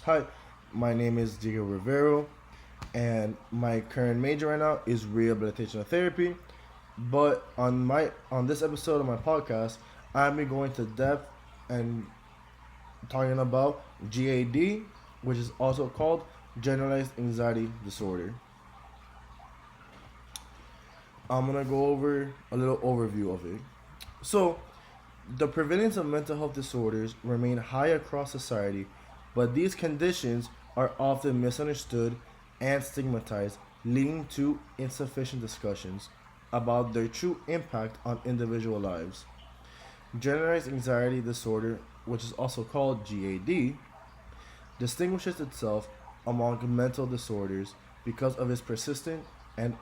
Hi, my name is Diego Rivero, and my current major right now is rehabilitation therapy. But on this episode of my podcast, I'm going to depth and talking about GAD, which is also called generalized anxiety disorder. I'm gonna go over a little overview of it. So, the prevalence of mental health disorders remain high across society, but these conditions are often misunderstood and stigmatized, leading to insufficient discussions about their true impact on individual lives. Generalized anxiety disorder, which is also called GAD, distinguishes itself among mental disorders because of its persistent and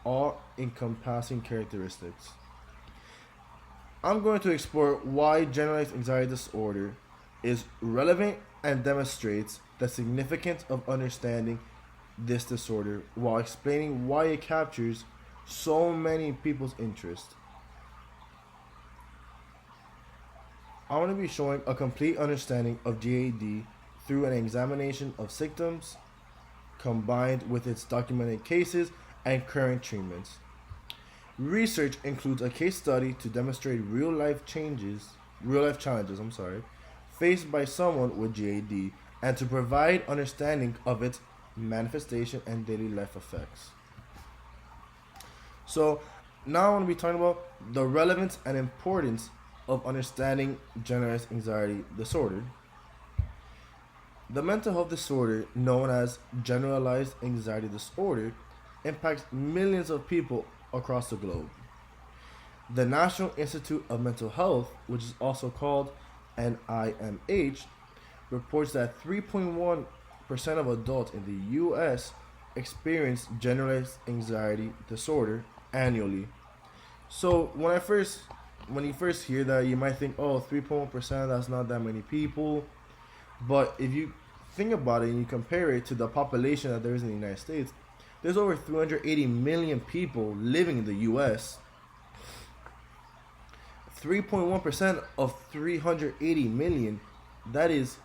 all encompassing characteristics. I'm going to explore why generalized anxiety disorder is relevant and demonstrates the significance of understanding this disorder while explaining why it captures so many people's interest. I want to be showing a complete understanding of GAD through an examination of symptoms combined with its documented cases and current treatments. Research includes a case study to demonstrate real life challenges, faced by someone with GAD and to provide understanding of its manifestation and daily life effects. So, now I want to be talking about the relevance and importance of understanding generalized anxiety disorder. The mental health disorder known as generalized anxiety disorder impacts millions of people across the globe. The National Institute of Mental Health, which is also called NIMH, reports that 3.1% of adults in the US experience generalized anxiety disorder annually. So when you first hear that, you might think, oh, 3.1%, that's not that many people. But if you think about it and you compare it to the population that there is in the United States, there's over 380 million people living in the US. 3.1% of 380 million, that is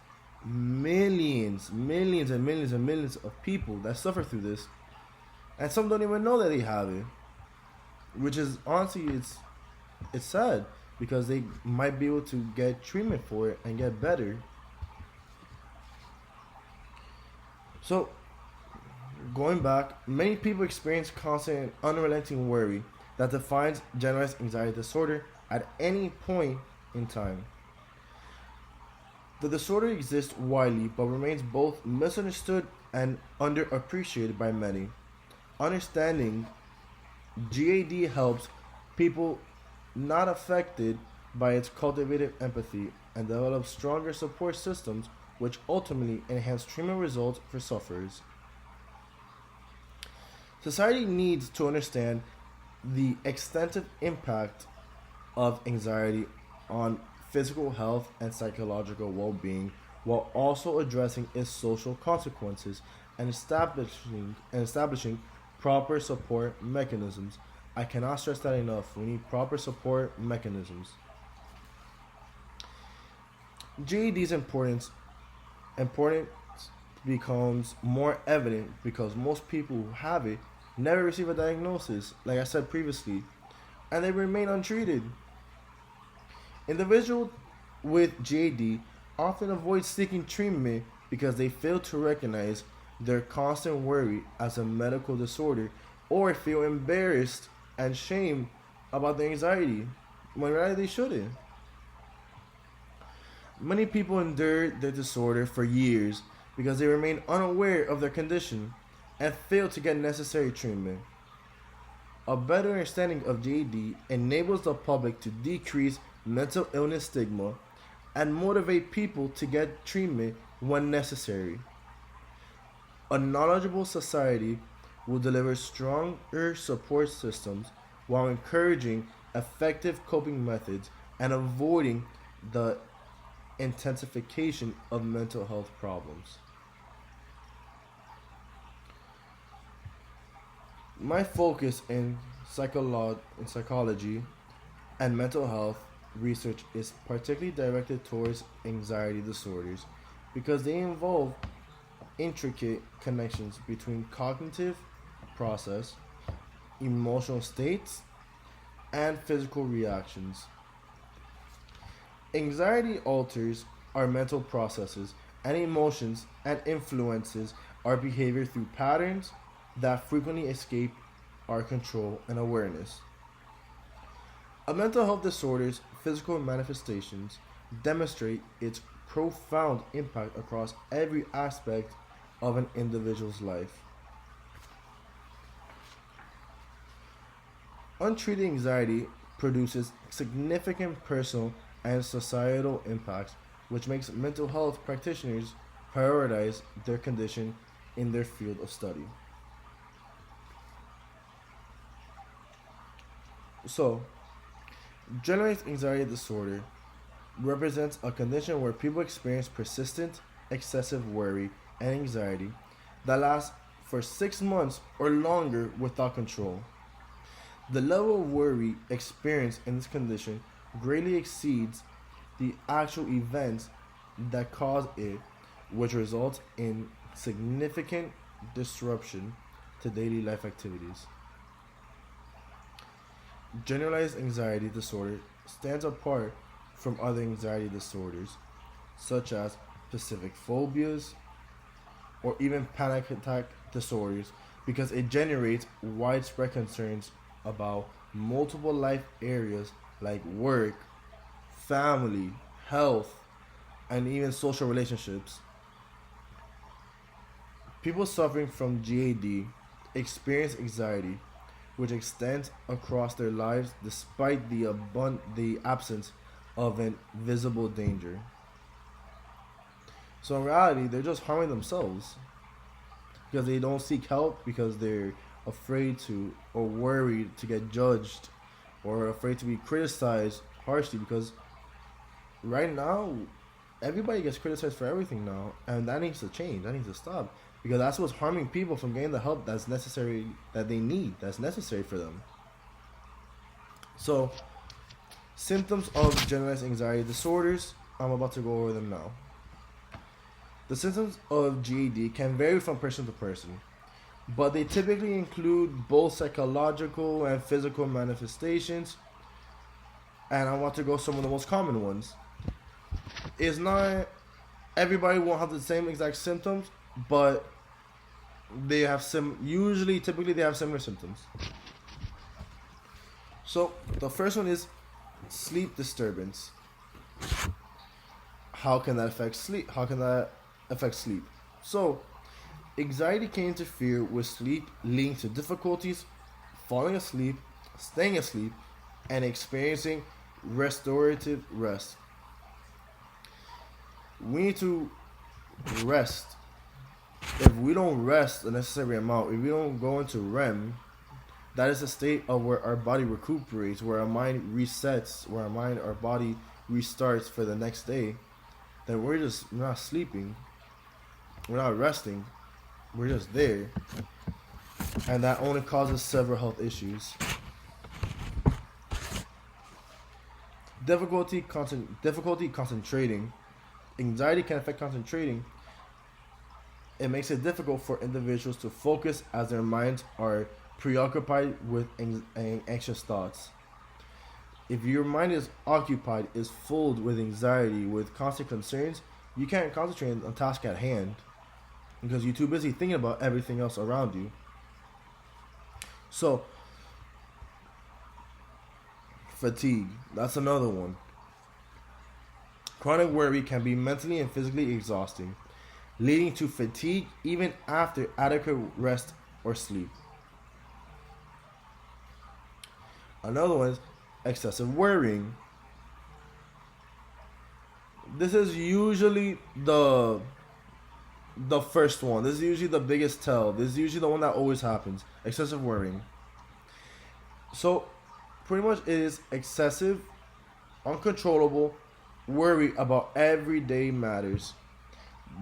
millions, millions and millions and millions of people that suffer through this. And some don't even know that they have it. Which is honestly it's sad because they might be able to get treatment for it and get better. So going back, many people experience constant and unrelenting worry that defines generalized anxiety disorder at any point in time. The disorder exists widely but remains both misunderstood and underappreciated by many. Understanding GAD helps people not affected by its cultivated empathy and develop stronger support systems which ultimately enhance treatment results for sufferers. Society needs to understand the extensive impact of anxiety on physical health and psychological well being while also addressing its social consequences and establishing proper support mechanisms. I cannot stress that enough. We need proper support mechanisms. GED's importance becomes more evident because most people who have it never receive a diagnosis, like I said previously, and they remain untreated. Individuals with GAD often avoid seeking treatment because they fail to recognize their constant worry as a medical disorder or feel embarrassed and shame about their anxiety when really they shouldn't. Many people endure their disorder for years because they remain unaware of their condition and fail to get necessary treatment. A better understanding of GAD enables the public to decrease mental illness stigma and motivate people to get treatment when necessary. A knowledgeable society will deliver stronger support systems while encouraging effective coping methods and avoiding the intensification of mental health problems. My focus in psychology and mental health research is particularly directed towards anxiety disorders because they involve intricate connections between cognitive process, emotional states, and physical reactions. Anxiety alters our mental processes and emotions and influences our behavior through patterns that frequently escape our control and awareness. A mental health disorder's physical manifestations demonstrate its profound impact across every aspect of an individual's life. Untreated anxiety produces significant personal and societal impacts, which makes mental health practitioners prioritize their condition in their field of study. So, generalized anxiety disorder represents a condition where people experience persistent, excessive worry and anxiety that lasts for 6 months or longer without control. The level of worry experienced in this condition greatly exceeds the actual events that cause it, which results in significant disruption to daily life activities. Generalized anxiety disorder stands apart from other anxiety disorders, such as specific phobias or even panic attack disorders, because it generates widespread concerns about multiple life areas like work, family, health, and even social relationships. People suffering from GAD experience anxiety, which extends across their lives despite the absence of an visible danger. So in reality, they're just harming themselves because they don't seek help because they're afraid to or worried to get judged or afraid to be criticized harshly because right now everybody gets criticized for everything now, and that needs to change. That needs to stop because that's what's harming people from getting the help that's necessary, that they need, that's necessary for them. So, symptoms of generalized anxiety disorders, I'm about to go over them now. The symptoms of GAD can vary from person to person, but they typically include both psychological and physical manifestations, and I want to go some of the most common ones. It's not everybody won't have the same exact symptoms, but they have typically they have similar symptoms. So the first one is sleep disturbance. How can that affect sleep? So anxiety can interfere with sleep, leading to difficulties falling asleep, staying asleep, and experiencing restorative rest. We need to rest. If we don't rest the necessary amount, if we don't go into REM, that is a state of where our body recuperates, where our mind resets, where our body restarts for the next day, then we're not sleeping, we're not resting, we're just there, and that only causes several health issues. Difficulty concentrating. Anxiety can affect concentrating. It makes it difficult for individuals to focus as their minds are preoccupied with anxious thoughts. If your mind is occupied, is filled with anxiety, with constant concerns, you can't concentrate on the task at hand because you're too busy thinking about everything else around you. So, fatigue, that's another one. Chronic worry can be mentally and physically exhausting, leading to fatigue even after adequate rest or sleep. Another one is excessive worrying. This is usually the first one. This is usually the biggest tell. This is usually the one that always happens. Excessive worrying. So, pretty much it is excessive, uncontrollable worry about everyday matters.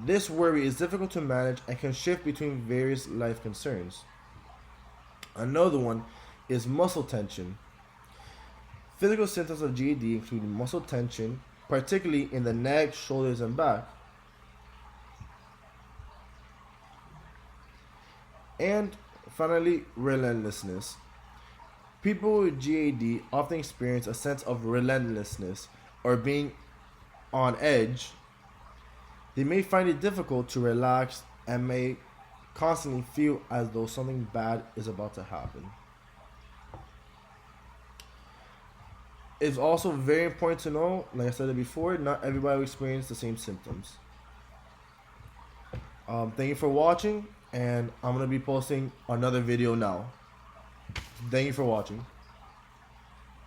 This worry is difficult to manage and can shift between various life concerns. Another one is muscle tension. Physical symptoms of GAD include muscle tension, particularly in the neck, shoulders, and back. And finally, relentlessness. People with GAD often experience a sense of relentlessness or being on edge. They may find it difficult to relax and may constantly feel as though something bad is about to happen. It's also very important to know, like I said it before, not everybody will experience the same symptoms. Thank you for watching, and I'm going to be posting another video now. Thank you for watching.